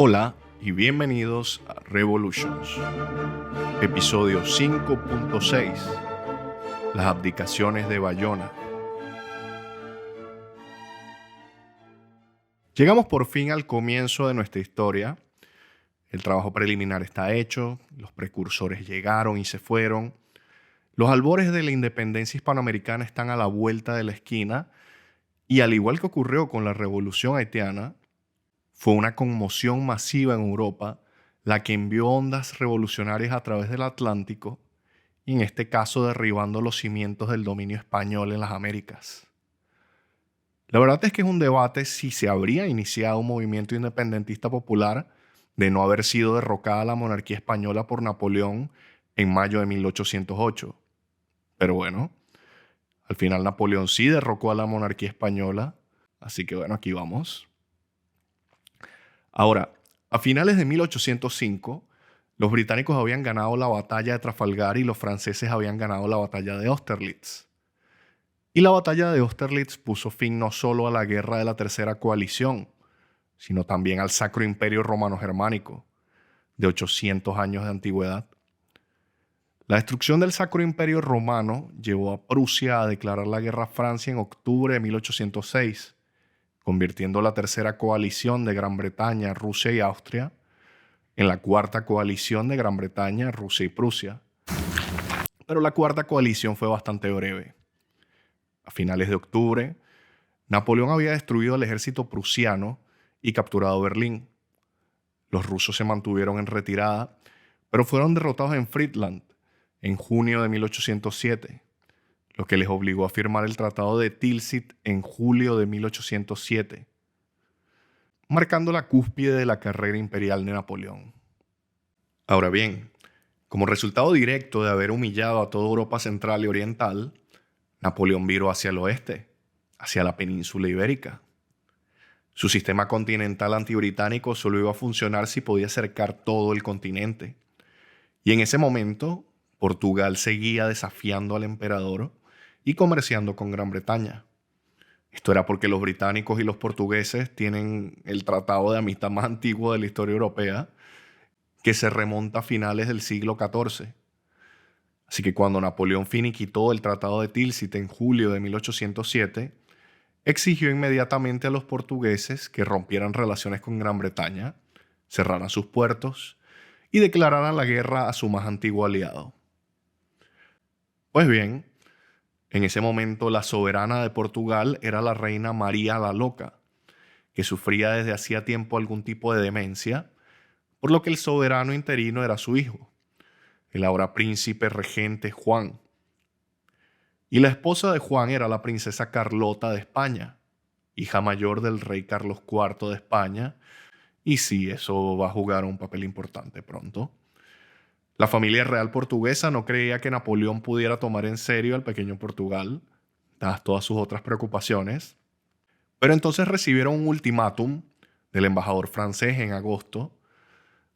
Hola y bienvenidos a Revolutions, episodio 5.6, las abdicaciones de Bayona. Llegamos por fin al comienzo de nuestra historia. El trabajo preliminar está hecho, los precursores llegaron y se fueron. Los albores de la independencia hispanoamericana están a la vuelta de la esquina y, al igual que ocurrió con la Revolución Haitiana, fue una conmoción masiva en Europa la que envió ondas revolucionarias a través del Atlántico y, en este caso, derribando los cimientos del dominio español en las Américas. La verdad es que es un debate si se habría iniciado un movimiento independentista popular de no haber sido derrocada la monarquía española por Napoleón en mayo de 1808. Pero bueno, al final Napoleón sí derrocó a la monarquía española, así que bueno, aquí vamos. Ahora, a finales de 1805, los británicos habían ganado la batalla de Trafalgar y los franceses habían ganado la batalla de Austerlitz. Y la batalla de Austerlitz puso fin no solo a la guerra de la Tercera Coalición, sino también al Sacro Imperio Romano-Germánico, de 800 años de antigüedad. La destrucción del Sacro Imperio Romano llevó a Prusia a declarar la guerra a Francia en octubre de 1806, convirtiendo la Tercera Coalición de Gran Bretaña, Rusia y Austria en la Cuarta Coalición de Gran Bretaña, Rusia y Prusia. Pero la Cuarta Coalición fue bastante breve. A finales de octubre, Napoleón había destruido el ejército prusiano y capturado Berlín. Los rusos se mantuvieron en retirada, pero fueron derrotados en Friedland en junio de 1807, lo que les obligó a firmar el Tratado de Tilsit en julio de 1807, marcando la cúspide de la carrera imperial de Napoleón. Ahora bien, como resultado directo de haber humillado a toda Europa central y oriental, Napoleón viró hacia el oeste, hacia la península ibérica. Su sistema continental antibritánico solo iba a funcionar si podía acercar todo el continente. Y en ese momento, Portugal seguía desafiando al emperador y comerciando con Gran Bretaña. Esto era porque los británicos y los portugueses tienen el tratado de amistad más antiguo de la historia europea, que se remonta a finales del siglo XIV. Así que cuando Napoleón finiquitó el Tratado de Tilsit en julio de 1807, exigió inmediatamente a los portugueses que rompieran relaciones con Gran Bretaña, cerraran sus puertos y declararan la guerra a su más antiguo aliado. Pues bien, en ese momento la soberana de Portugal era la reina María la Loca, que sufría desde hacía tiempo algún tipo de demencia, por lo que el soberano interino era su hijo, el ahora príncipe regente Juan. Y la esposa de Juan era la princesa Carlota de España, hija mayor del rey Carlos IV de España, y sí, eso va a jugar un papel importante pronto. La familia real portuguesa no creía que Napoleón pudiera tomar en serio al pequeño Portugal, dadas todas sus otras preocupaciones, pero entonces recibieron un ultimátum del embajador francés en agosto,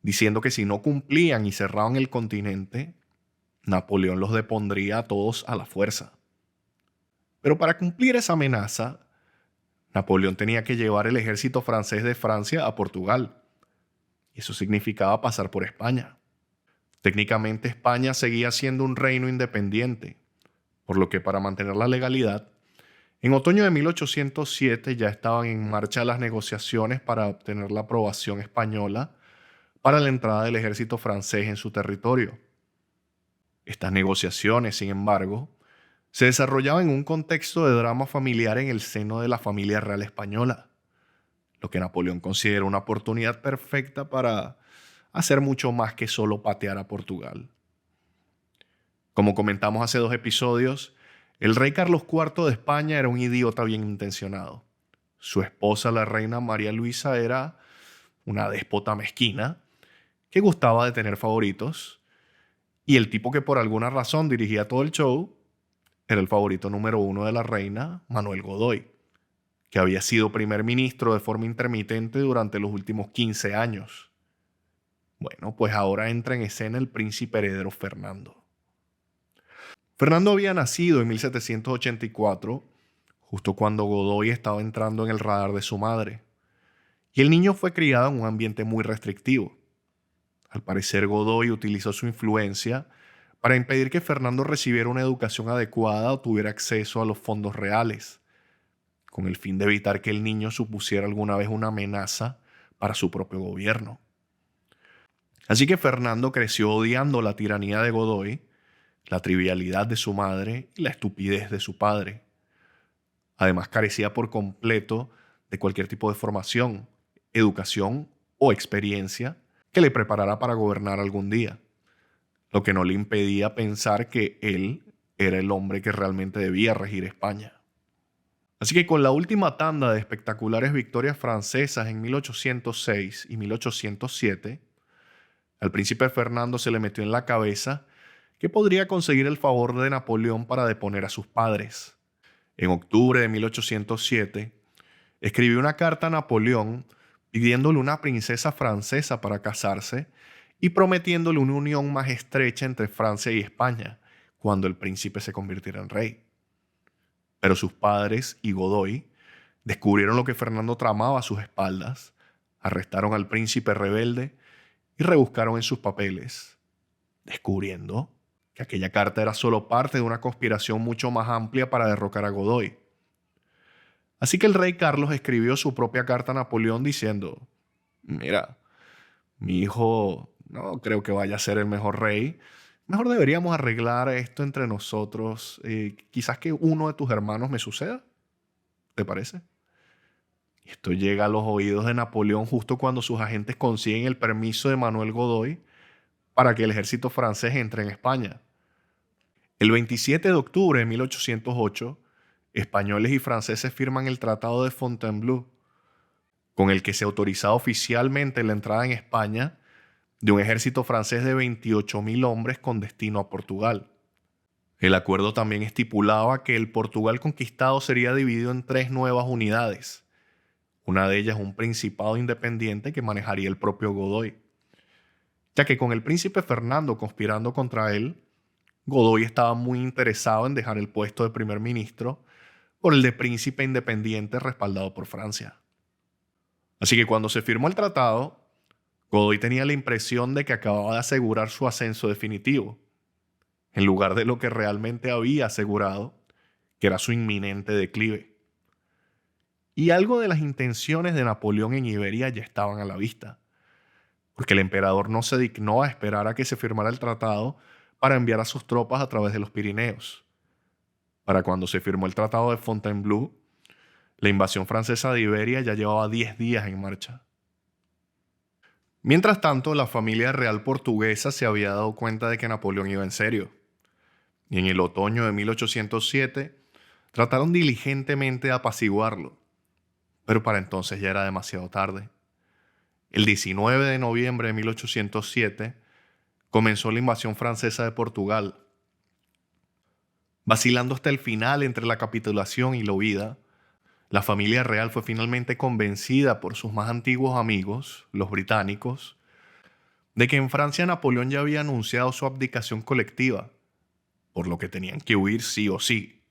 diciendo que si no cumplían y cerraban el continente, Napoleón los depondría a todos a la fuerza. Pero para cumplir esa amenaza, Napoleón tenía que llevar el ejército francés de Francia a Portugal. Y eso significaba pasar por España. Técnicamente España seguía siendo un reino independiente, por lo que para mantener la legalidad, en otoño de 1807 ya estaban en marcha las negociaciones para obtener la aprobación española para la entrada del ejército francés en su territorio. Estas negociaciones, sin embargo, se desarrollaban en un contexto de drama familiar en el seno de la familia real española, lo que Napoleón consideró una oportunidad perfecta para hacer mucho más que solo patear a Portugal. Como comentamos hace 2 episodios, el rey Carlos IV de España era un idiota bien intencionado. Su esposa, la reina María Luisa, era una déspota mezquina que gustaba de tener favoritos, y el tipo que por alguna razón dirigía todo el show era el favorito número 1 de la reina, Manuel Godoy, que había sido primer ministro de forma intermitente durante los últimos 15 años. Bueno, pues ahora entra en escena el príncipe heredero Fernando. Fernando había nacido en 1784, justo cuando Godoy estaba entrando en el radar de su madre, Y el niño fue criado en un ambiente muy restrictivo. Al parecer, Godoy utilizó su influencia para impedir que Fernando recibiera una educación adecuada o tuviera acceso a los fondos reales, con el fin de evitar que el niño supusiera alguna vez una amenaza para su propio gobierno. Así que Fernando creció odiando la tiranía de Godoy, la trivialidad de su madre y la estupidez de su padre. Además, carecía por completo de cualquier tipo de formación, educación o experiencia que le preparara para gobernar algún día, lo que no le impedía pensar que él era el hombre que realmente debía regir España. Así que con la última tanda de espectaculares victorias francesas en 1806 y 1807, al príncipe Fernando se le metió en la cabeza que podría conseguir el favor de Napoleón para deponer a sus padres. En octubre de 1807, escribió una carta a Napoleón pidiéndole una princesa francesa para casarse y prometiéndole una unión más estrecha entre Francia y España cuando el príncipe se convirtiera en rey. Pero sus padres y Godoy descubrieron lo que Fernando tramaba a sus espaldas, arrestaron al príncipe rebelde y rebuscaron en sus papeles, descubriendo que aquella carta era solo parte de una conspiración mucho más amplia para derrocar a Godoy. Así que el rey Carlos escribió su propia carta a Napoleón diciendo: mira, mi hijo no creo que vaya a ser el mejor rey. Mejor deberíamos arreglar esto entre nosotros. Quizás que uno de tus hermanos me suceda. ¿Te parece? Y esto llega a los oídos de Napoleón justo cuando sus agentes consiguen el permiso de Manuel Godoy para que el ejército francés entre en España. El 27 de octubre de 1808, españoles y franceses firman el Tratado de Fontainebleau, con el que se autorizaba oficialmente la entrada en España de un ejército francés de 28.000 hombres con destino a Portugal. El acuerdo también estipulaba que el Portugal conquistado sería dividido en 3 nuevas unidades. Una de ellas un principado independiente que manejaría el propio Godoy, ya que con el príncipe Fernando conspirando contra él, Godoy estaba muy interesado en dejar el puesto de primer ministro por el de príncipe independiente respaldado por Francia. Así que cuando se firmó el tratado, Godoy tenía la impresión de que acababa de asegurar su ascenso definitivo, en lugar de lo que realmente había asegurado, que era su inminente declive. Y algo de las intenciones de Napoleón en Iberia ya estaban a la vista, porque el emperador no se dignó a esperar a que se firmara el tratado para enviar a sus tropas a través de los Pirineos. Para cuando se firmó el Tratado de Fontainebleau, la invasión francesa de Iberia ya llevaba 10 días en marcha. Mientras tanto, la familia real portuguesa se había dado cuenta de que Napoleón iba en serio. Y en el otoño de 1807 trataron diligentemente de apaciguarlo, pero para entonces ya era demasiado tarde. El 19 de noviembre de 1807 comenzó la invasión francesa de Portugal. Vacilando hasta el final entre la capitulación y la huida, la familia real fue finalmente convencida por sus más antiguos amigos, los británicos, de que en Francia Napoleón ya había anunciado su abdicación colectiva, por lo que tenían que huir sí o sí.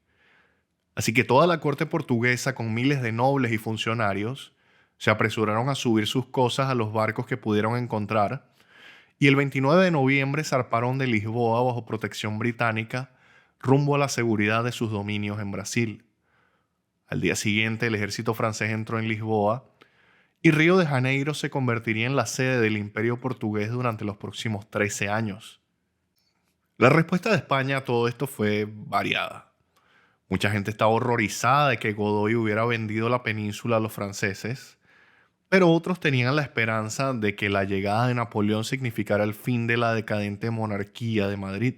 Así que toda la corte portuguesa, con miles de nobles y funcionarios, se apresuraron a subir sus cosas a los barcos que pudieron encontrar, y el 29 de noviembre zarparon de Lisboa bajo protección británica rumbo a la seguridad de sus dominios en Brasil. Al día siguiente, el ejército francés entró en Lisboa y Río de Janeiro se convertiría en la sede del Imperio portugués durante los próximos 13 años. La respuesta de España a todo esto fue variada. Mucha gente estaba horrorizada de que Godoy hubiera vendido la península a los franceses, pero otros tenían la esperanza de que la llegada de Napoleón significara el fin de la decadente monarquía de Madrid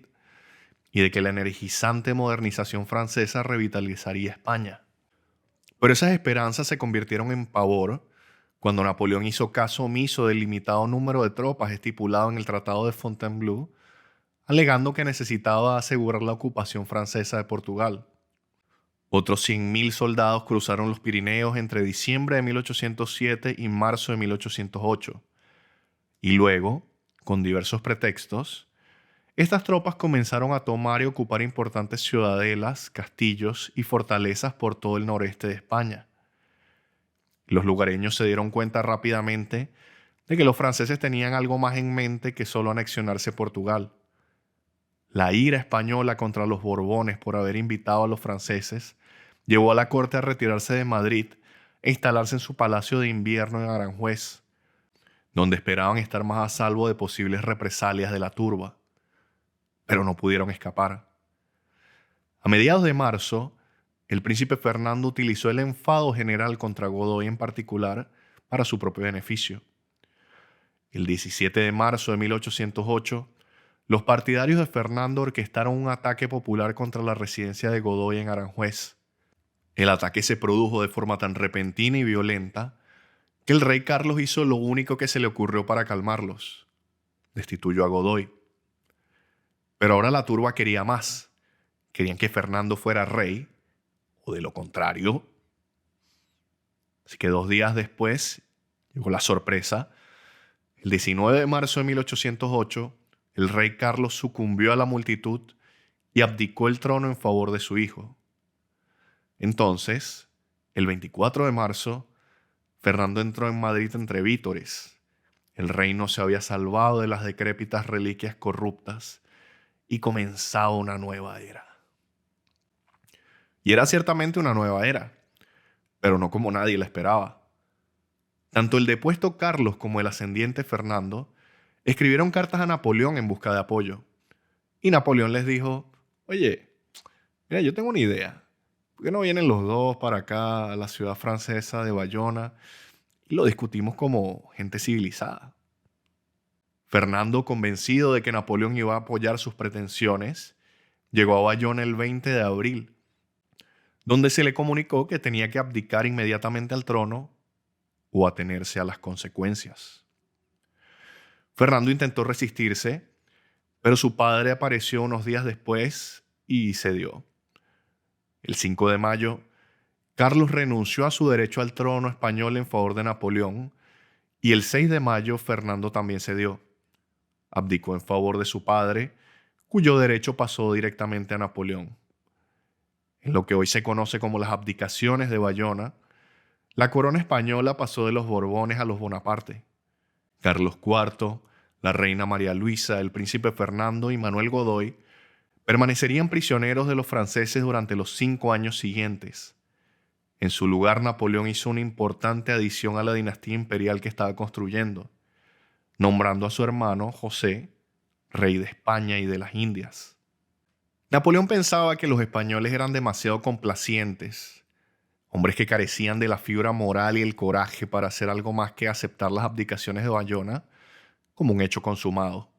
y de que la energizante modernización francesa revitalizaría España. Pero esas esperanzas se convirtieron en pavor cuando Napoleón hizo caso omiso del limitado número de tropas estipulado en el Tratado de Fontainebleau, alegando que necesitaba asegurar la ocupación francesa de Portugal. Otros 100.000 soldados cruzaron los Pirineos entre diciembre de 1807 y marzo de 1808. Y luego, con diversos pretextos, estas tropas comenzaron a tomar y ocupar importantes ciudadelas, castillos y fortalezas por todo el noreste de España. Los lugareños se dieron cuenta rápidamente de que los franceses tenían algo más en mente que solo anexionarse Portugal. La ira española contra los Borbones por haber invitado a los franceses llevó a la corte a retirarse de Madrid e instalarse en su palacio de invierno en Aranjuez, donde esperaban estar más a salvo de posibles represalias de la turba. Pero no pudieron escapar. A mediados de marzo, el príncipe Fernando utilizó el enfado general contra Godoy en particular para su propio beneficio. El 17 de marzo de 1808, los partidarios de Fernando orquestaron un ataque popular contra la residencia de Godoy en Aranjuez. El ataque se produjo de forma tan repentina y violenta que el rey Carlos hizo lo único que se le ocurrió para calmarlos: destituyó a Godoy. Pero ahora la turba quería más. Querían que Fernando fuera rey, o de lo contrario. Así que 2 días después llegó la sorpresa. El 19 de marzo de 1808, el rey Carlos sucumbió a la multitud y abdicó el trono en favor de su hijo. Entonces, el 24 de marzo, Fernando entró en Madrid entre vítores. El reino se había salvado de las decrépitas reliquias corruptas y comenzaba una nueva era. Y era ciertamente una nueva era, pero no como nadie la esperaba. Tanto el depuesto Carlos como el ascendiente Fernando escribieron cartas a Napoleón en busca de apoyo. Y Napoleón les dijo: oye, mira, yo tengo una idea. ¿Por qué no vienen los dos para acá a la ciudad francesa de Bayona y lo discutimos como gente civilizada? Fernando, convencido de que Napoleón iba a apoyar sus pretensiones, llegó a Bayona el 20 de abril, donde se le comunicó que tenía que abdicar inmediatamente al trono o atenerse a las consecuencias. Fernando intentó resistirse, pero su padre apareció unos días después y cedió. El 5 de mayo, Carlos renunció a su derecho al trono español en favor de Napoleón, y el 6 de mayo Fernando también cedió. Abdicó en favor de su padre, cuyo derecho pasó directamente a Napoleón. En lo que hoy se conoce como las abdicaciones de Bayona, la corona española pasó de los Borbones a los Bonaparte. Carlos IV, la reina María Luisa, el príncipe Fernando y Manuel Godoy permanecerían prisioneros de los franceses durante los 5 años siguientes. En su lugar, Napoleón hizo una importante adición a la dinastía imperial que estaba construyendo, nombrando a su hermano José rey de España y de las Indias. Napoleón pensaba que los españoles eran demasiado complacientes, hombres que carecían de la fibra moral y el coraje para hacer algo más que aceptar las abdicaciones de Bayona como un hecho consumado.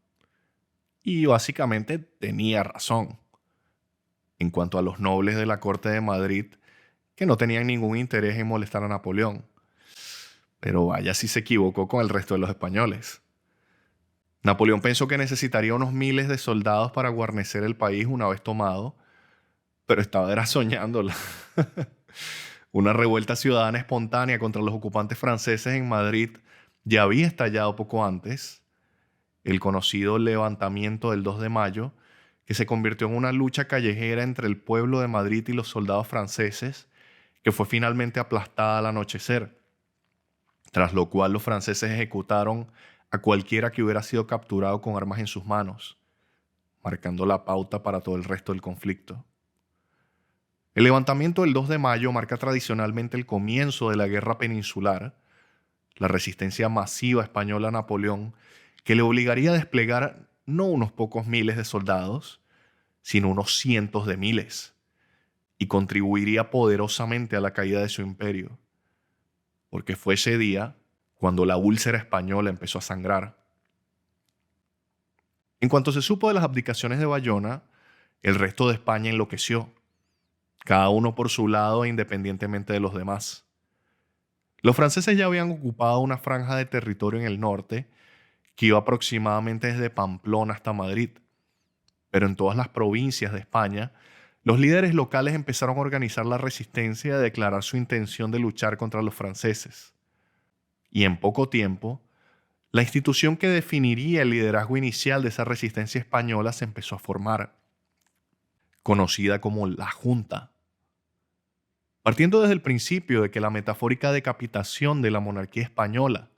Y básicamente tenía razón. En cuanto a los nobles de la corte de Madrid, que no tenían ningún interés en molestar a Napoleón. Pero vaya si se equivocó con el resto de los españoles. Napoleón pensó que necesitaría unos miles de soldados para guarnecer el país una vez tomado, pero era soñándola. Una revuelta ciudadana espontánea contra los ocupantes franceses en Madrid ya había estallado poco antes. El conocido levantamiento del 2 de mayo, que se convirtió en una lucha callejera entre el pueblo de Madrid y los soldados franceses, que fue finalmente aplastada al anochecer, tras lo cual los franceses ejecutaron a cualquiera que hubiera sido capturado con armas en sus manos, marcando la pauta para todo el resto del conflicto. El levantamiento del 2 de mayo marca tradicionalmente el comienzo de la Guerra Peninsular, la resistencia masiva española a Napoleón, que le obligaría a desplegar no unos pocos miles de soldados, sino unos cientos de miles, y contribuiría poderosamente a la caída de su imperio, porque fue ese día cuando la úlcera española empezó a sangrar. En cuanto se supo de las abdicaciones de Bayona, el resto de España enloqueció, cada uno por su lado e independientemente de los demás. Los franceses ya habían ocupado una franja de territorio en el norte que iba aproximadamente desde Pamplona hasta Madrid, pero en todas las provincias de España, los líderes locales empezaron a organizar la resistencia y a declarar su intención de luchar contra los franceses. Y en poco tiempo, la institución que definiría el liderazgo inicial de esa resistencia española se empezó a formar, conocida como la Junta. Partiendo desde el principio de que la metafórica decapitación de la monarquía española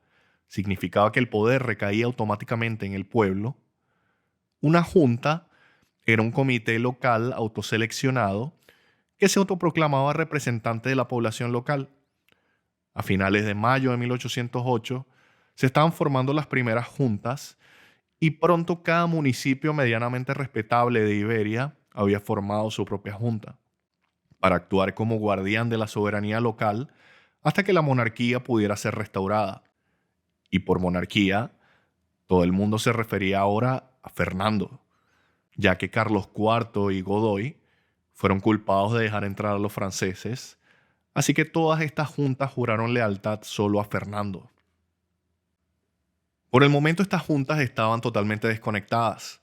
significaba que el poder recaía automáticamente en el pueblo, una junta era un comité local autoseleccionado que se autoproclamaba representante de la población local. A finales de mayo de 1808 se estaban formando las primeras juntas y pronto cada municipio medianamente respetable de Iberia había formado su propia junta para actuar como guardián de la soberanía local hasta que la monarquía pudiera ser restaurada. Y por monarquía, todo el mundo se refería ahora a Fernando, ya que Carlos IV y Godoy fueron culpados de dejar entrar a los franceses, así que todas estas juntas juraron lealtad solo a Fernando. Por el momento estas juntas estaban totalmente desconectadas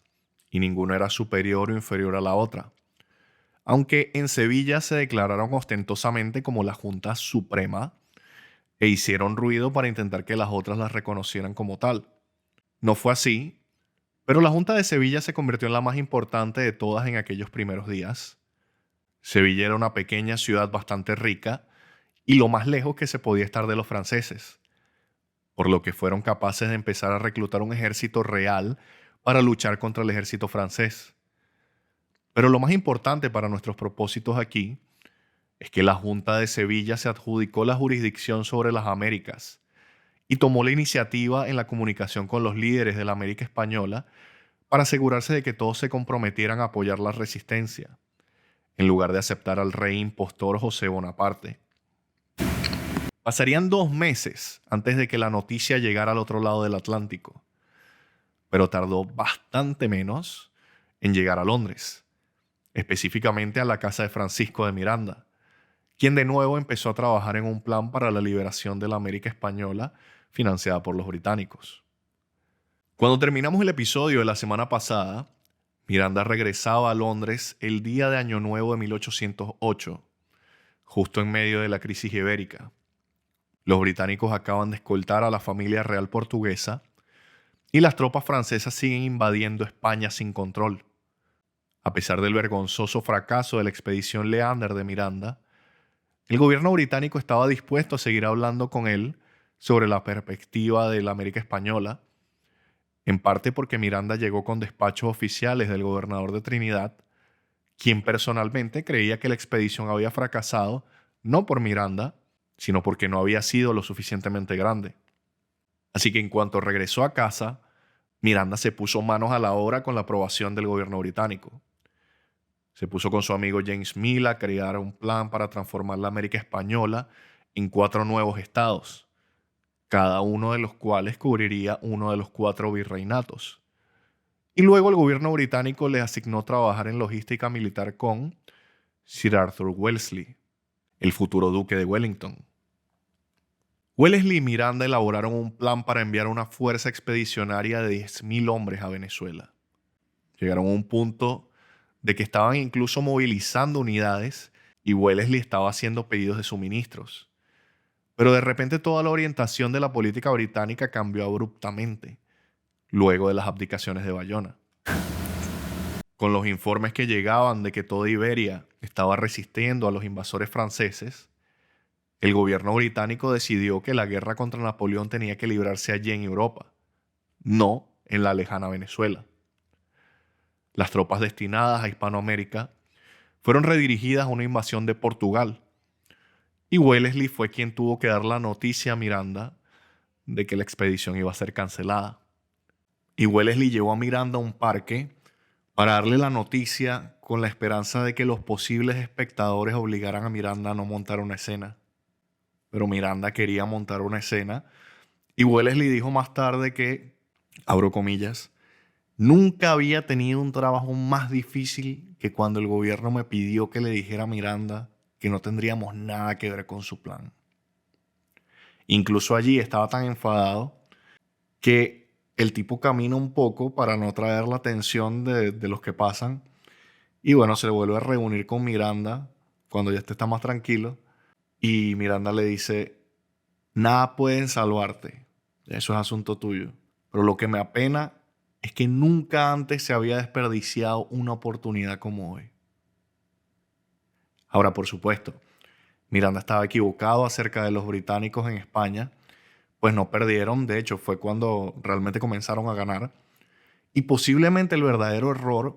y ninguna era superior o inferior a la otra, aunque en Sevilla se declararon ostentosamente como la Junta Suprema e hicieron ruido para intentar que las otras las reconocieran como tal. No fue así, pero la Junta de Sevilla se convirtió en la más importante de todas en aquellos primeros días. Sevilla era una pequeña ciudad bastante rica y lo más lejos que se podía estar de los franceses, por lo que fueron capaces de empezar a reclutar un ejército real para luchar contra el ejército francés. Pero lo más importante para nuestros propósitos aquí es que la Junta de Sevilla se adjudicó la jurisdicción sobre las Américas y tomó la iniciativa en la comunicación con los líderes de la América Española para asegurarse de que todos se comprometieran a apoyar la resistencia, en lugar de aceptar al rey impostor José Bonaparte. Pasarían 2 meses antes de que la noticia llegara al otro lado del Atlántico, pero tardó bastante menos en llegar a Londres, específicamente a la casa de Francisco de Miranda, quien de nuevo empezó a trabajar en un plan para la liberación de la América Española financiada por los británicos. Cuando terminamos el episodio de la semana pasada, Miranda regresaba a Londres el día de Año Nuevo de 1808, justo en medio de la crisis ibérica. Los británicos acaban de escoltar a la familia real portuguesa y las tropas francesas siguen invadiendo España sin control. A pesar del vergonzoso fracaso de la expedición Leander de Miranda, el gobierno británico estaba dispuesto a seguir hablando con él sobre la perspectiva de la América Española, en parte porque Miranda llegó con despachos oficiales del gobernador de Trinidad, quien personalmente creía que la expedición había fracasado no por Miranda, sino porque no había sido lo suficientemente grande. Así que en cuanto regresó a casa, Miranda se puso manos a la obra con la aprobación del gobierno británico. Se puso con su amigo James Mill a crear un plan para transformar la América Española en 4 nuevos estados, cada uno de los cuales cubriría uno de los 4 virreinatos. Y luego el gobierno británico les asignó trabajar en logística militar con Sir Arthur Wellesley, el futuro duque de Wellington. Wellesley y Miranda elaboraron un plan para enviar una fuerza expedicionaria de 10.000 hombres a Venezuela. Llegaron a un punto de que estaban incluso movilizando unidades y Wellesley estaba haciendo pedidos de suministros. Pero de repente toda la orientación de la política británica cambió abruptamente, luego de las abdicaciones de Bayona. Con los informes que llegaban de que toda Iberia estaba resistiendo a los invasores franceses, el gobierno británico decidió que la guerra contra Napoleón tenía que librarse allí en Europa, no en la lejana Venezuela. Las tropas destinadas a Hispanoamérica fueron redirigidas a una invasión de Portugal, y Wellesley fue quien tuvo que dar la noticia a Miranda de que la expedición iba a ser cancelada. Y Wellesley llevó a Miranda a un parque para darle la noticia con la esperanza de que los posibles espectadores obligaran a Miranda a no montar una escena. Pero Miranda quería montar una escena y Wellesley dijo más tarde que, abro comillas, nunca había tenido un trabajo más difícil que cuando el gobierno me pidió que le dijera a Miranda que no tendríamos nada que ver con su plan. Incluso allí estaba tan enfadado que el tipo camina un poco para no atraer la atención de los que pasan. Y bueno, se vuelve a reunir con Miranda cuando ya está más tranquilo. Y Miranda le dice, nada pueden salvarte, eso es asunto tuyo. Pero lo que me apena es que nunca antes se había desperdiciado una oportunidad como hoy. Ahora, por supuesto, Miranda estaba equivocado acerca de los británicos en España, pues no perdieron, de hecho fue cuando realmente comenzaron a ganar, y posiblemente el verdadero error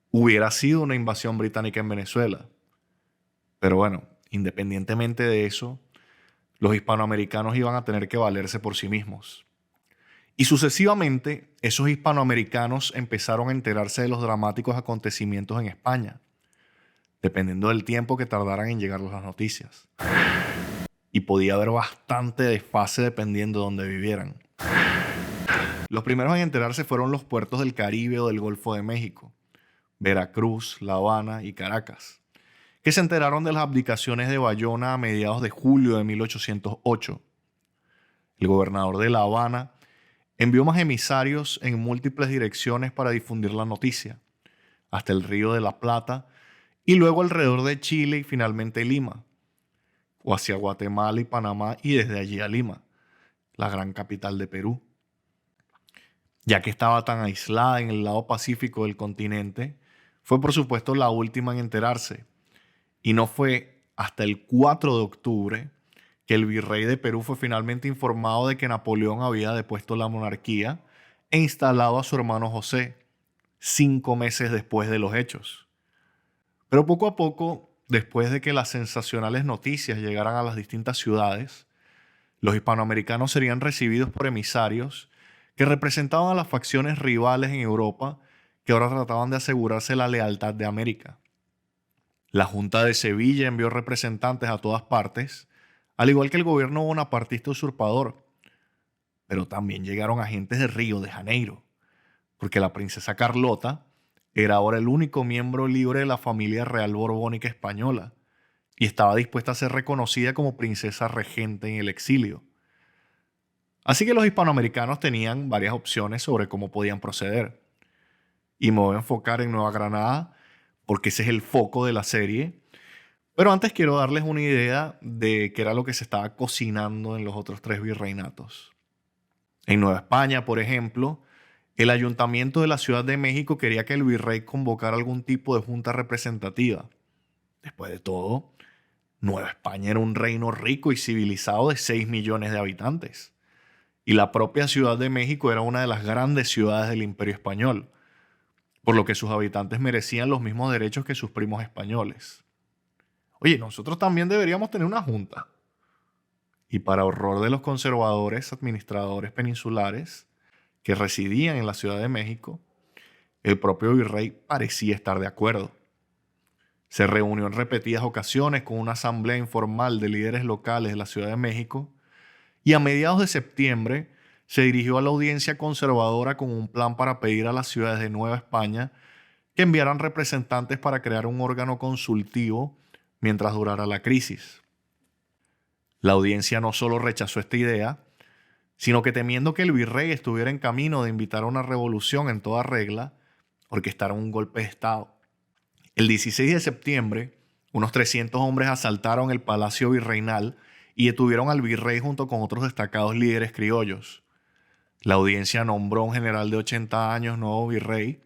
hubiera sido una invasión británica en Venezuela. Pero bueno, independientemente de eso, los hispanoamericanos iban a tener que valerse por sí mismos. Y sucesivamente, esos hispanoamericanos empezaron a enterarse de los dramáticos acontecimientos en España, dependiendo del tiempo que tardaran en llegar las noticias. Y podía haber bastante desfase dependiendo de dónde vivieran. Los primeros en enterarse fueron los puertos del Caribe o del Golfo de México, Veracruz, La Habana y Caracas, que se enteraron de las abdicaciones de Bayona a mediados de julio de 1808. El gobernador de La Habana envió más emisarios en múltiples direcciones para difundir la noticia, hasta el Río de la Plata y luego alrededor de Chile y finalmente Lima, o hacia Guatemala y Panamá y desde allí a Lima, la gran capital de Perú. Ya que estaba tan aislada en el lado pacífico del continente, fue por supuesto la última en enterarse, y no fue hasta el 4 de octubre que el virrey de Perú fue finalmente informado de que Napoleón había depuesto la monarquía e instalado a su hermano José, 5 meses después de los hechos. Pero poco a poco, después de que las sensacionales noticias llegaran a las distintas ciudades, los hispanoamericanos serían recibidos por emisarios que representaban a las facciones rivales en Europa que ahora trataban de asegurarse la lealtad de América. La Junta de Sevilla envió representantes a todas partes, al igual que el gobierno bonapartista usurpador. Pero también llegaron agentes de Río de Janeiro, porque la princesa Carlota era ahora el único miembro libre de la familia real borbónica española y estaba dispuesta a ser reconocida como princesa regente en el exilio. Así que los hispanoamericanos tenían varias opciones sobre cómo podían proceder. Y me voy a enfocar en Nueva Granada porque ese es el foco de la serie. Pero antes quiero darles una idea de qué era lo que se estaba cocinando en los otros 3 virreinatos. En Nueva España, por ejemplo, el ayuntamiento de la Ciudad de México quería que el virrey convocara algún tipo de junta representativa. Después de todo, Nueva España era un reino rico y civilizado de 6 millones de habitantes. Y la propia Ciudad de México era una de las grandes ciudades del Imperio Español, por lo que sus habitantes merecían los mismos derechos que sus primos españoles. Oye, nosotros también deberíamos tener una junta. Y para horror de los conservadores administradores peninsulares que residían en la Ciudad de México, el propio virrey parecía estar de acuerdo. Se reunió en repetidas ocasiones con una asamblea informal de líderes locales de la Ciudad de México y a mediados de septiembre se dirigió a la audiencia conservadora con un plan para pedir a las ciudades de Nueva España que enviaran representantes para crear un órgano consultivo mientras durara la crisis. La audiencia no solo rechazó esta idea, sino que temiendo que el virrey estuviera en camino de invitar a una revolución en toda regla, orquestaron un golpe de Estado. El 16 de septiembre, unos 300 hombres asaltaron el Palacio Virreinal y detuvieron al virrey junto con otros destacados líderes criollos. La audiencia nombró a un general de 80 años nuevo virrey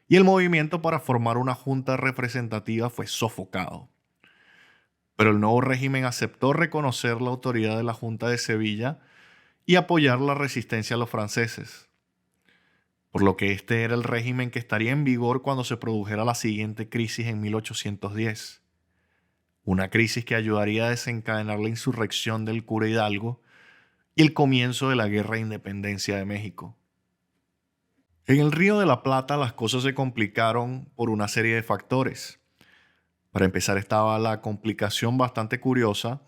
y el movimiento para formar una junta representativa fue sofocado. Pero el nuevo régimen aceptó reconocer la autoridad de la Junta de Sevilla y apoyar la resistencia a los franceses, por lo que este era el régimen que estaría en vigor cuando se produjera la siguiente crisis en 1810. Una crisis que ayudaría a desencadenar la insurrección del cura Hidalgo y el comienzo de la Guerra de Independencia de México. En el Río de la Plata las cosas se complicaron por una serie de factores. Para empezar estaba la complicación bastante curiosa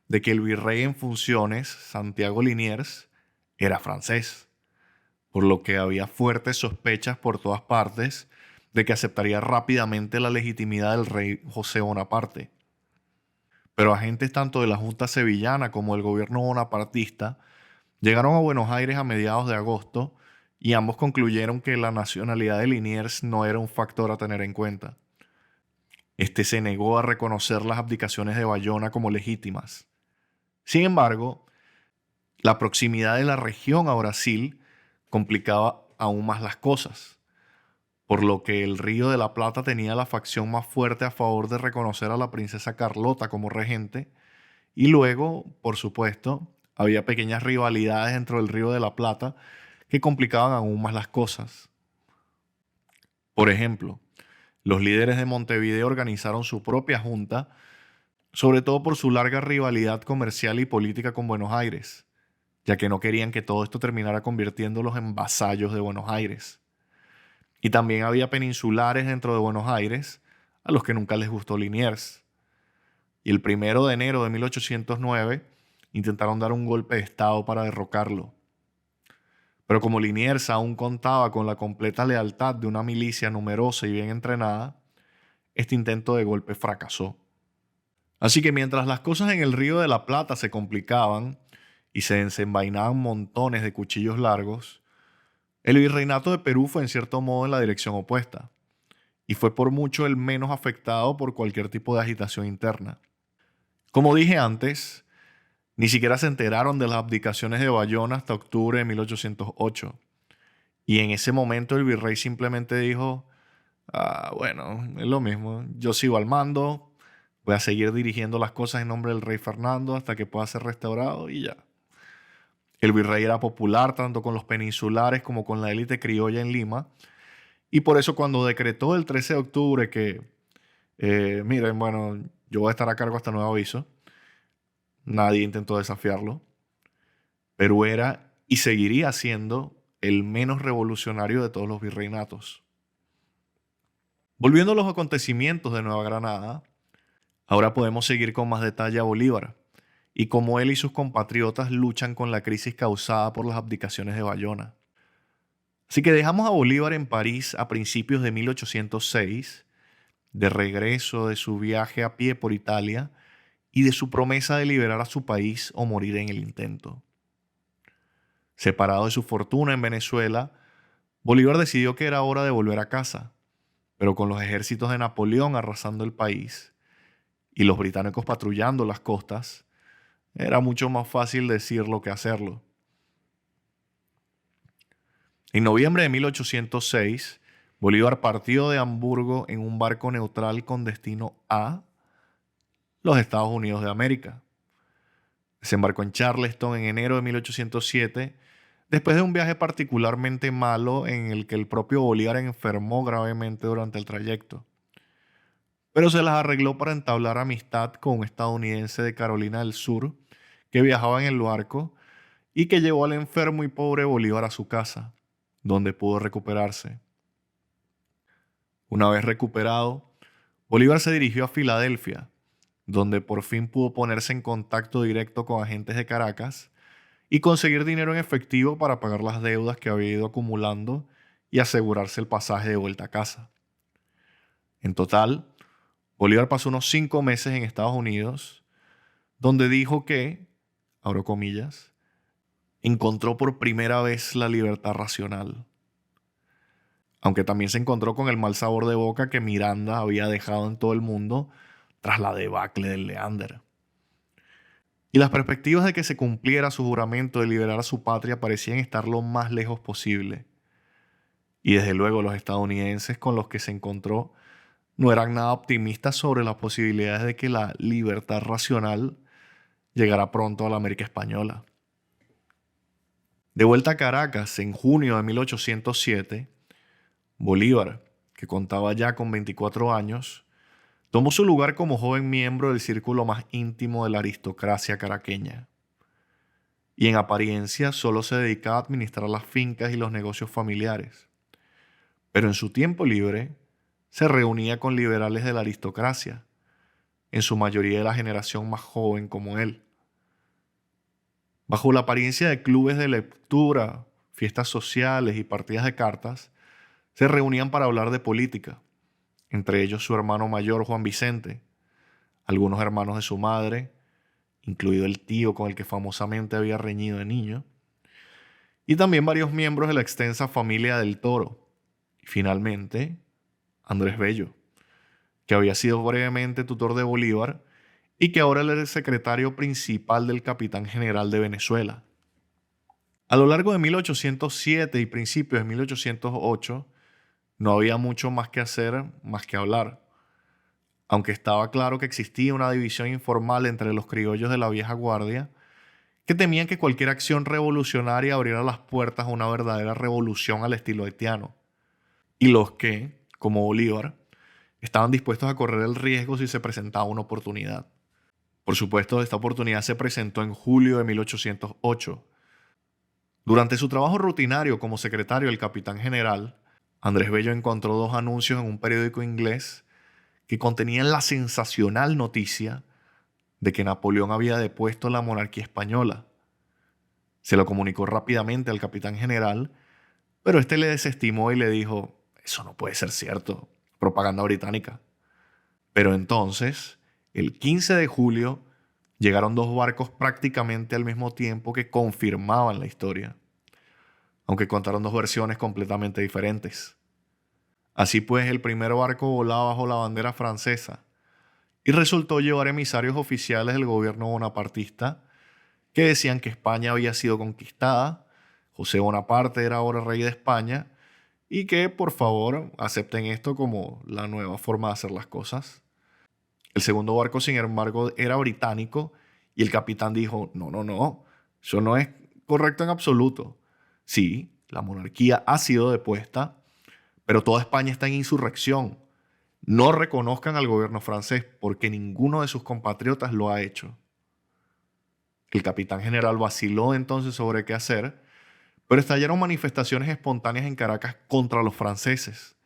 de que el virrey en funciones, Santiago Liniers, era francés, por lo que había fuertes sospechas por todas partes de que aceptaría rápidamente la legitimidad del rey José Bonaparte. Pero agentes tanto de la Junta Sevillana como del gobierno bonapartista llegaron a Buenos Aires a mediados de agosto y ambos concluyeron que la nacionalidad de Liniers no era un factor a tener en cuenta. Este se negó a reconocer las abdicaciones de Bayona como legítimas. Sin embargo, la proximidad de la región a Brasil complicaba aún más las cosas, por lo que el Río de la Plata tenía la facción más fuerte a favor de reconocer a la princesa Carlota como regente, y luego, por supuesto, había pequeñas rivalidades dentro del Río de la Plata que complicaban aún más las cosas. Por ejemplo, los líderes de Montevideo organizaron su propia junta, sobre todo por su larga rivalidad comercial y política con Buenos Aires, ya que no querían que todo esto terminara convirtiéndolos en vasallos de Buenos Aires. Y también había peninsulares dentro de Buenos Aires a los que nunca les gustó Liniers. Y el 1 de enero de 1809 intentaron dar un golpe de estado para derrocarlo. Pero como Liniers aún contaba con la completa lealtad de una milicia numerosa y bien entrenada, este intento de golpe fracasó. Así que mientras las cosas en el Río de la Plata se complicaban y se desenvainaban montones de cuchillos largos, el virreinato de Perú fue en cierto modo en la dirección opuesta, y fue por mucho el menos afectado por cualquier tipo de agitación interna. Como dije antes, ni siquiera se enteraron de las abdicaciones de Bayona hasta octubre de 1808, y en ese momento el virrey simplemente dijo: bueno, es lo mismo, yo sigo al mando, voy a seguir dirigiendo las cosas en nombre del rey Fernando hasta que pueda ser restaurado y ya. El virrey era popular tanto con los peninsulares como con la élite criolla en Lima, y por eso cuando decretó el 13 de octubre que, miren, bueno, yo voy a estar a cargo hasta nuevo aviso, nadie intentó desafiarlo. Perú era y seguiría siendo el menos revolucionario de todos los virreinatos. Volviendo a los acontecimientos de Nueva Granada, ahora podemos seguir con más detalle a Bolívar y cómo él y sus compatriotas luchan con la crisis causada por las abdicaciones de Bayona. Así que dejamos a Bolívar en París a principios de 1806, de regreso de su viaje a pie por Italia y de su promesa de liberar a su país o morir en el intento. Separado de su fortuna en Venezuela, Bolívar decidió que era hora de volver a casa, pero con los ejércitos de Napoleón arrasando el país y los británicos patrullando las costas, era mucho más fácil decirlo que hacerlo. En noviembre de 1806, Bolívar partió de Hamburgo en un barco neutral con destino a los Estados Unidos de América. Desembarcó en Charleston en enero de 1807, después de un viaje particularmente malo en el que el propio Bolívar enfermó gravemente durante el trayecto. Pero se las arregló para entablar amistad con un estadounidense de Carolina del Sur que viajaba en el barco y que llevó al enfermo y pobre Bolívar a su casa, donde pudo recuperarse. Una vez recuperado, Bolívar se dirigió a Filadelfia, donde por fin pudo ponerse en contacto directo con agentes de Caracas y conseguir dinero en efectivo para pagar las deudas que había ido acumulando y asegurarse el pasaje de vuelta a casa. En total, Bolívar pasó unos 5 meses en Estados Unidos, donde dijo que, abro comillas, encontró por primera vez la libertad racional. Aunque también se encontró con el mal sabor de boca que Miranda había dejado en todo el mundo tras la debacle del Leander. Y las perspectivas de que se cumpliera su juramento de liberar a su patria parecían estar lo más lejos posible. Y desde luego los estadounidenses con los que se encontró no eran nada optimistas sobre las posibilidades de que la libertad racional llegara pronto a la América española. De vuelta a Caracas en junio de 1807, Bolívar, que contaba ya con 24 años, tomó su lugar como joven miembro del círculo más íntimo de la aristocracia caraqueña. Y en apariencia solo se dedicaba a administrar las fincas y los negocios familiares. Pero en su tiempo libre se reunía con liberales de la aristocracia, en su mayoría de la generación más joven como él. Bajo la apariencia de clubes de lectura, fiestas sociales y partidas de cartas, se reunían para hablar de política, entre ellos su hermano mayor Juan Vicente, algunos hermanos de su madre, incluido el tío con el que famosamente había reñido de niño, y también varios miembros de la extensa familia del Toro, y finalmente Andrés Bello, que había sido brevemente tutor de Bolívar y que ahora era el secretario principal del capitán general de Venezuela. A lo largo de 1807 y principios de 1808, No había mucho más que hacer, más que hablar. Aunque estaba claro que existía una división informal entre los criollos de la vieja guardia, que temían que cualquier acción revolucionaria abriera las puertas a una verdadera revolución al estilo haitiano. Y los que, como Bolívar, estaban dispuestos a correr el riesgo si se presentaba una oportunidad. Por supuesto, esta oportunidad se presentó en julio de 1808. Durante su trabajo rutinario como secretario del capitán general, Andrés Bello encontró dos anuncios en un periódico inglés que contenían la sensacional noticia de que Napoleón había depuesto la monarquía española. Se lo comunicó rápidamente al capitán general, pero este le desestimó y le dijo: eso no puede ser cierto, propaganda británica. Pero entonces, el 15 de julio, llegaron dos barcos prácticamente al mismo tiempo que confirmaban la historia, aunque contaron dos versiones completamente diferentes. Así pues, el primer barco volaba bajo la bandera francesa y resultó llevar emisarios oficiales del gobierno bonapartista que decían que España había sido conquistada, José Bonaparte era ahora rey de España y que por favor acepten esto como la nueva forma de hacer las cosas. El segundo barco, sin embargo, era británico y el capitán dijo: no, no, no, eso no es correcto en absoluto. Sí, la monarquía ha sido depuesta, pero toda España está en insurrección. No reconozcan al gobierno francés porque ninguno de sus compatriotas lo ha hecho. El capitán general vaciló entonces sobre qué hacer, pero estallaron manifestaciones espontáneas en Caracas contra los franceses,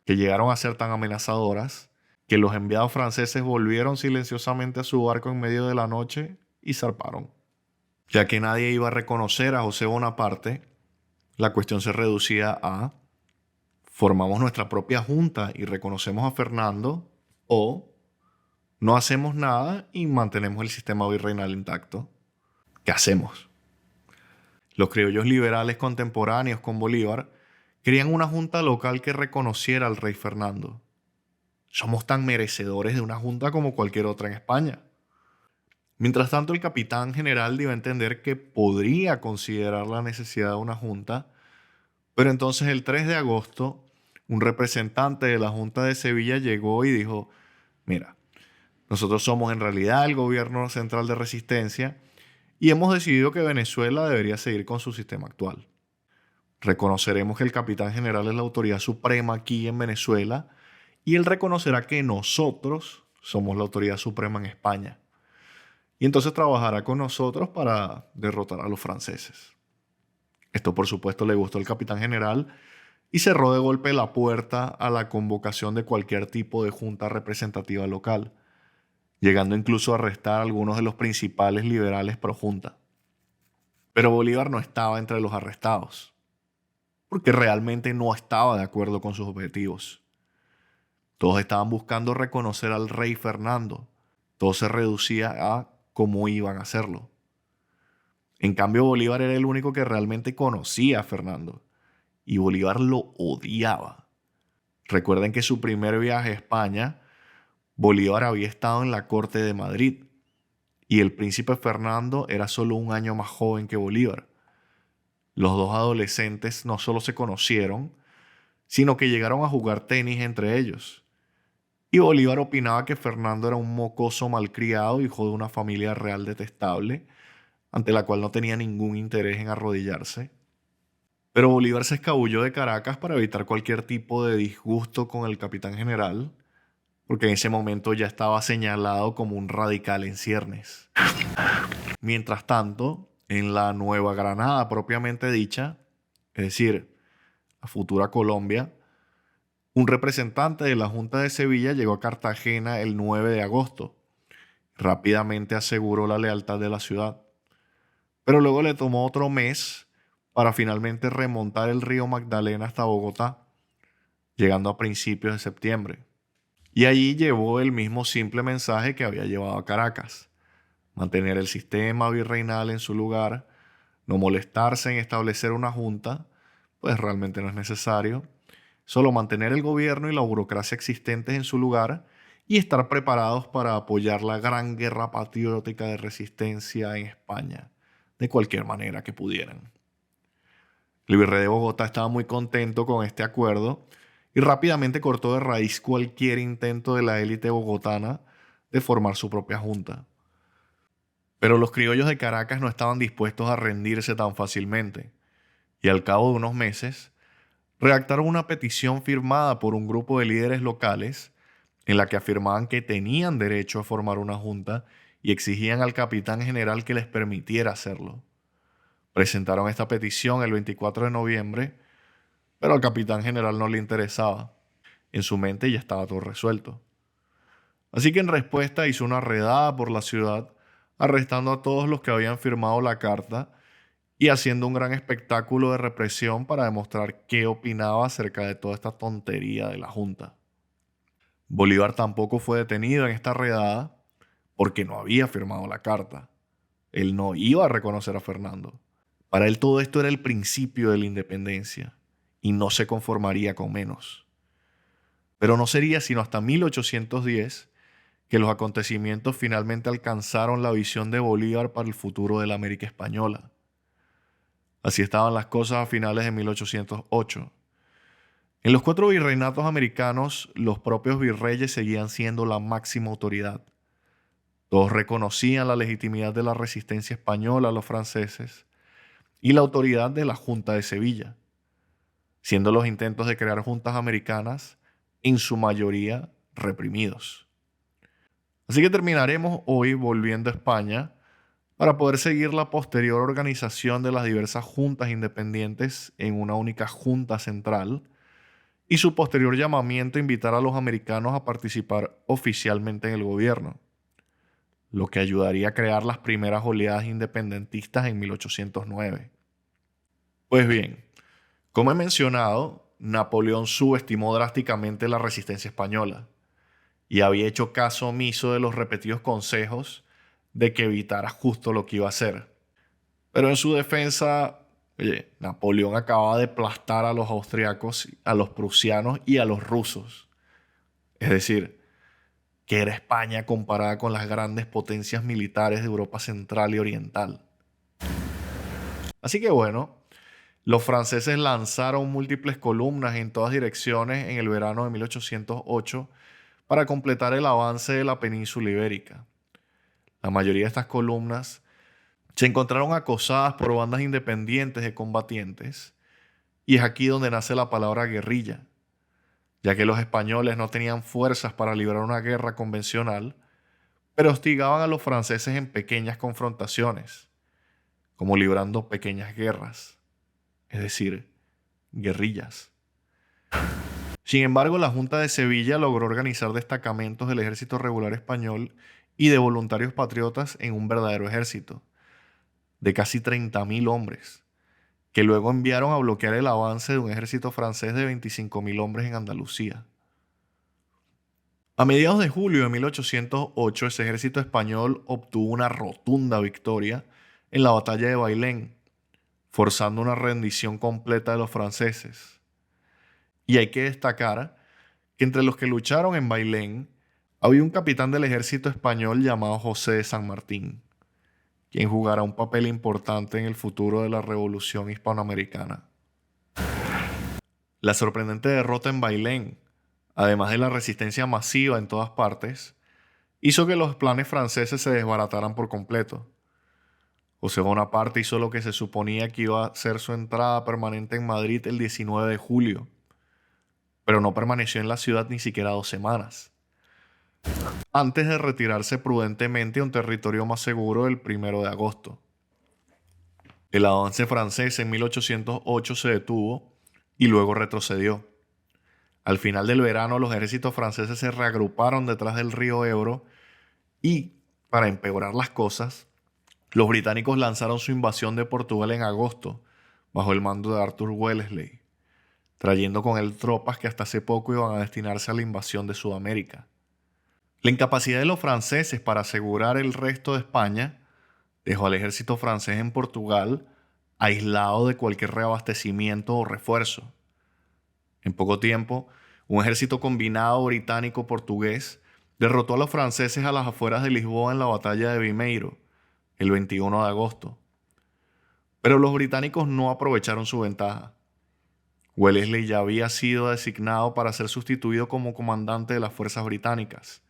que llegaron a ser tan amenazadoras que los enviados franceses volvieron silenciosamente a su barco en medio de la noche y zarparon. Ya que nadie iba a reconocer a José Bonaparte, la cuestión se reducía a: formamos nuestra propia junta y reconocemos a Fernando, o no hacemos nada y mantenemos el sistema virreinal intacto. ¿Qué hacemos? Los criollos liberales contemporáneos con Bolívar querían una junta local que reconociera al rey Fernando. Somos tan merecedores de una junta como cualquier otra en España. Mientras tanto, el capitán general dio a entender que podría considerar la necesidad de una junta, pero entonces el 3 de agosto, un representante de la Junta de Sevilla llegó y dijo: mira, nosotros somos en realidad el gobierno central de resistencia y hemos decidido que Venezuela debería seguir con su sistema actual. Reconoceremos que el capitán general es la autoridad suprema aquí en Venezuela y él reconocerá que nosotros somos la autoridad suprema en España. Y entonces trabajará con nosotros para derrotar a los franceses. Esto, por supuesto, le gustó al capitán general y cerró de golpe la puerta a la convocación de cualquier tipo de junta representativa local, llegando incluso a arrestar a algunos de los principales liberales pro junta. Pero Bolívar no estaba entre los arrestados, porque realmente no estaba de acuerdo con sus objetivos. Todos estaban buscando reconocer al rey Fernando. Todo se reducía a cómo iban a hacerlo. En cambio, Bolívar era el único que realmente conocía a Fernando, y Bolívar lo odiaba. Recuerden que su primer viaje a España, Bolívar había estado en la corte de Madrid, y el príncipe Fernando era solo un año más joven que Bolívar. Los dos adolescentes no solo se conocieron, sino que llegaron a jugar tenis entre ellos. Y Bolívar opinaba que Fernando era un mocoso malcriado, hijo de una familia real detestable, ante la cual no tenía ningún interés en arrodillarse. Pero Bolívar se escabulló de Caracas para evitar cualquier tipo de disgusto con el capitán general, porque en ese momento ya estaba señalado como un radical en ciernes. Mientras tanto, en la Nueva Granada propiamente dicha, es decir, la futura Colombia, un representante de la Junta de Sevilla llegó a Cartagena el 9 de agosto. Rápidamente aseguró la lealtad de la ciudad, pero luego le tomó otro mes para finalmente remontar el río Magdalena hasta Bogotá, llegando a principios de septiembre. Y allí llevó el mismo simple mensaje que había llevado a Caracas: mantener el sistema virreinal en su lugar, no molestarse en establecer una junta, pues realmente no es necesario, solo mantener el gobierno y la burocracia existentes en su lugar y estar preparados para apoyar la gran guerra patriótica de resistencia en España, de cualquier manera que pudieran. El virrey de Bogotá estaba muy contento con este acuerdo y rápidamente cortó de raíz cualquier intento de la élite bogotana de formar su propia junta. Pero los criollos de Caracas no estaban dispuestos a rendirse tan fácilmente, y al cabo de unos meses, redactaron una petición firmada por un grupo de líderes locales en la que afirmaban que tenían derecho a formar una junta y exigían al capitán general que les permitiera hacerlo. Presentaron esta petición el 24 de noviembre, pero al capitán general no le interesaba. En su mente ya estaba todo resuelto. Así que en respuesta hizo una redada por la ciudad, arrestando a todos los que habían firmado la carta y haciendo un gran espectáculo de represión para demostrar qué opinaba acerca de toda esta tontería de la Junta. Bolívar tampoco fue detenido en esta redada porque no había firmado la carta. Él no iba a reconocer a Fernando. Para él todo esto era el principio de la independencia y no se conformaría con menos. Pero no sería sino hasta 1810 que los acontecimientos finalmente alcanzaron la visión de Bolívar para el futuro de la América española. Así estaban las cosas a finales de 1808. En los 4 virreinatos americanos, los propios virreyes seguían siendo la máxima autoridad. Todos reconocían la legitimidad de la resistencia española a los franceses y la autoridad de la Junta de Sevilla, siendo los intentos de crear juntas americanas en su mayoría reprimidos. Así que terminaremos hoy volviendo a España para poder seguir la posterior organización de las diversas juntas independientes en una única junta central y su posterior llamamiento a invitar a los americanos a participar oficialmente en el gobierno, lo que ayudaría a crear las primeras oleadas independentistas en 1809. Pues bien, como he mencionado, Napoleón subestimó drásticamente la resistencia española y había hecho caso omiso de los repetidos consejos de que evitara justo lo que iba a hacer. Pero en su defensa, Napoleón acababa de aplastar a los austriacos, a los prusianos y a los rusos. Es decir, que era España comparada con las grandes potencias militares de Europa Central y Oriental. Así que bueno, los franceses lanzaron múltiples columnas en todas direcciones en el verano de 1808 para completar el avance de la península ibérica. La mayoría de estas columnas se encontraron acosadas por bandas independientes de combatientes, y es aquí donde nace la palabra guerrilla, ya que los españoles no tenían fuerzas para librar una guerra convencional, pero hostigaban a los franceses en pequeñas confrontaciones, como librando pequeñas guerras, es decir, guerrillas. Sin embargo, la Junta de Sevilla logró organizar destacamentos del ejército regular español y de voluntarios patriotas en un verdadero ejército, de casi 30.000 hombres, que luego enviaron a bloquear el avance de un ejército francés de 25.000 hombres en Andalucía. A mediados de julio de 1808, ese ejército español obtuvo una rotunda victoria en la batalla de Bailén, forzando una rendición completa de los franceses. Y hay que destacar que entre los que lucharon en Bailén había un capitán del ejército español llamado José de San Martín, quien jugará un papel importante en el futuro de la revolución hispanoamericana. La sorprendente derrota en Bailén, además de la resistencia masiva en todas partes, hizo que los planes franceses se desbarataran por completo. José Bonaparte hizo lo que se suponía que iba a ser su entrada permanente en Madrid el 19 de julio, pero no permaneció en la ciudad ni siquiera 2 semanas, antes de retirarse prudentemente a un territorio más seguro el 1 de agosto. El avance francés en 1808 se detuvo y luego retrocedió. Al final del verano, los ejércitos franceses se reagruparon detrás del río Ebro y, para empeorar las cosas, los británicos lanzaron su invasión de Portugal en agosto, bajo el mando de Arthur Wellesley, trayendo con él tropas que hasta hace poco iban a destinarse a la invasión de Sudamérica. La incapacidad de los franceses para asegurar el resto de España dejó al ejército francés en Portugal aislado de cualquier reabastecimiento o refuerzo. En poco tiempo, un ejército combinado británico-portugués derrotó a los franceses a las afueras de Lisboa en la batalla de Vimeiro, el 21 de agosto. Pero los británicos no aprovecharon su ventaja. Wellesley ya había sido designado para ser sustituido como comandante de las fuerzas británicas,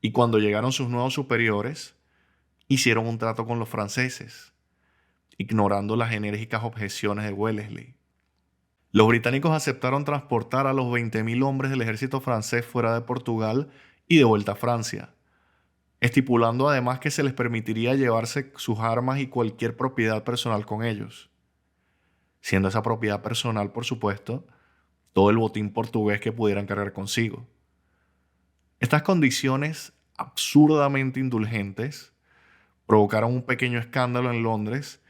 y cuando llegaron sus nuevos superiores, hicieron un trato con los franceses, ignorando las enérgicas objeciones de Wellesley. Los británicos aceptaron transportar a los 20.000 hombres del ejército francés fuera de Portugal y de vuelta a Francia, estipulando además que se les permitiría llevarse sus armas y cualquier propiedad personal con ellos, siendo esa propiedad personal, por supuesto, todo el botín portugués que pudieran cargar consigo. Estas condiciones absurdamente indulgentes provocaron un pequeño escándalo en Londres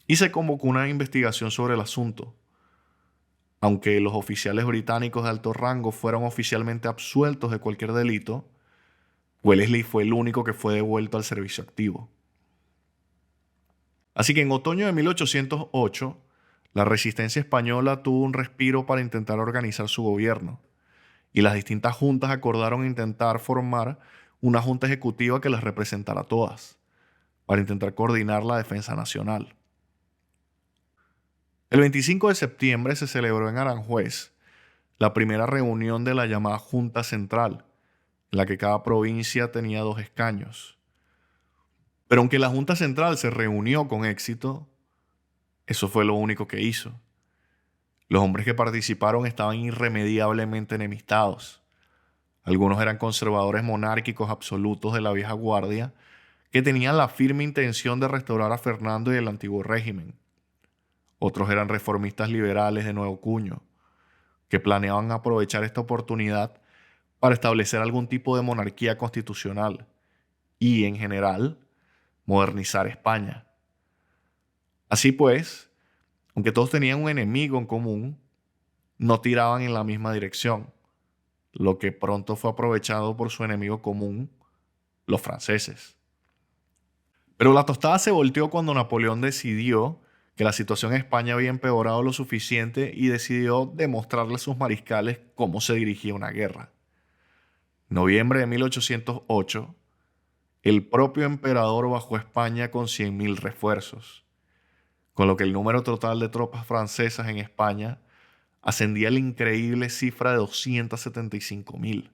y se convocó una investigación sobre el asunto. Aunque los oficiales británicos de alto rango fueron oficialmente absueltos de cualquier delito, Wellesley fue el único que fue devuelto al servicio activo. Así que en otoño de 1808, la resistencia española tuvo un respiro para intentar organizar su gobierno, y las distintas juntas acordaron intentar formar una junta ejecutiva que las representara a todas, para intentar coordinar la defensa nacional. El 25 de septiembre se celebró en Aranjuez la primera reunión de la llamada Junta Central, en la que cada provincia tenía 2 escaños. Pero aunque la Junta Central se reunió con éxito, eso fue lo único que hizo. Los hombres que participaron estaban irremediablemente enemistados. Algunos eran conservadores monárquicos absolutos de la vieja guardia que tenían la firme intención de restaurar a Fernando y el antiguo régimen. Otros eran reformistas liberales de nuevo cuño, que planeaban aprovechar esta oportunidad para establecer algún tipo de monarquía constitucional y, en general, modernizar España. Así pues, aunque todos tenían un enemigo en común, no tiraban en la misma dirección, lo que pronto fue aprovechado por su enemigo común, los franceses. Pero la tostada se volteó cuando Napoleón decidió que la situación en España había empeorado lo suficiente y decidió demostrarle a sus mariscales cómo se dirigía una guerra. En noviembre de 1808, el propio emperador bajó a España con 100.000 refuerzos, con lo que el número total de tropas francesas en España ascendía a la increíble cifra de 275.000.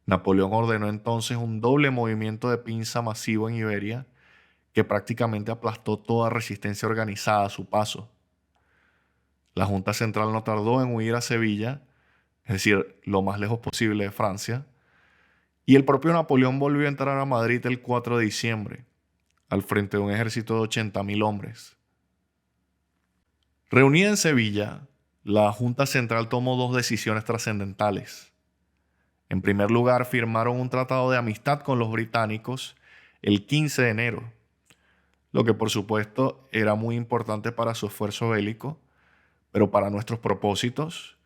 Napoleón ordenó entonces un doble movimiento de pinza masivo en Iberia que prácticamente aplastó toda resistencia organizada a su paso. La Junta Central no tardó en huir a Sevilla, es decir, lo más lejos posible de Francia, y el propio Napoleón volvió a entrar a Madrid el 4 de diciembre, al frente de un ejército de 80.000 hombres. Reunida en Sevilla, la Junta Central tomó 2 decisiones trascendentales. En primer lugar, firmaron un tratado de amistad con los británicos el 15 de enero, lo que por supuesto era muy importante para su esfuerzo bélico, pero para nuestros propósitos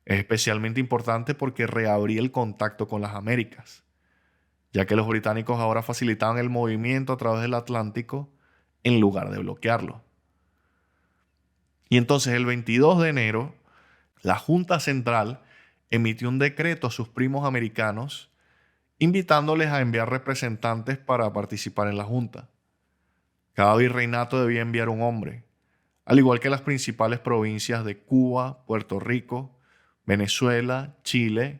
es especialmente importante porque reabría el contacto con las Américas, ya que los británicos ahora facilitaban el movimiento a través del Atlántico en lugar de bloquearlo. Y entonces el 22 de enero, la Junta Central emitió un decreto a sus primos americanos invitándoles a enviar representantes para participar en la Junta. Cada virreinato debía enviar un hombre, al igual que las principales provincias de Cuba, Puerto Rico, Venezuela, Chile,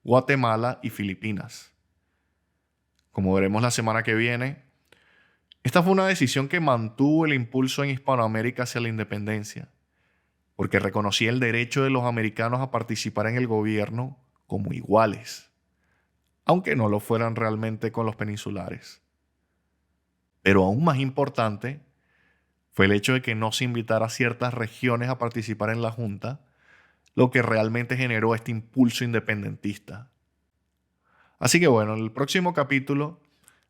Guatemala y Filipinas. Como veremos la semana que viene, esta fue una decisión que mantuvo el impulso en Hispanoamérica hacia la independencia, porque reconocía el derecho de los americanos a participar en el gobierno como iguales, aunque no lo fueran realmente con los peninsulares. Pero aún más importante fue el hecho de que no se invitara a ciertas regiones a participar en la Junta, lo que realmente generó este impulso independentista. Así que bueno, en el próximo capítulo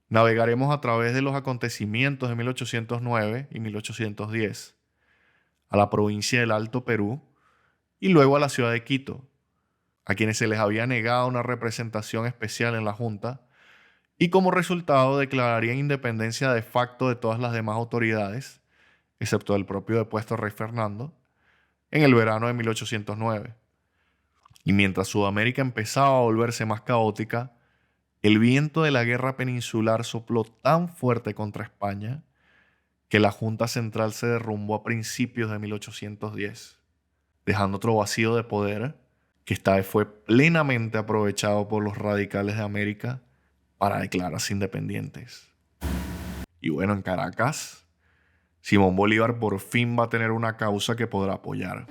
navegaremos a través de los acontecimientos de 1809 y 1810, a la provincia del Alto Perú y luego a la ciudad de Quito, a quienes se les había negado una representación especial en la Junta y como resultado declararían independencia de facto de todas las demás autoridades, excepto del propio depuesto rey Fernando, en el verano de 1809. Y mientras Sudamérica empezaba a volverse más caótica, el viento de la guerra peninsular sopló tan fuerte contra España que la Junta Central se derrumbó a principios de 1810. dejando otro vacío de poder que esta vez fue plenamente aprovechado por los radicales de América para declararse independientes. Y bueno, en Caracas, Simón Bolívar por fin va a tener una causa que podrá apoyar.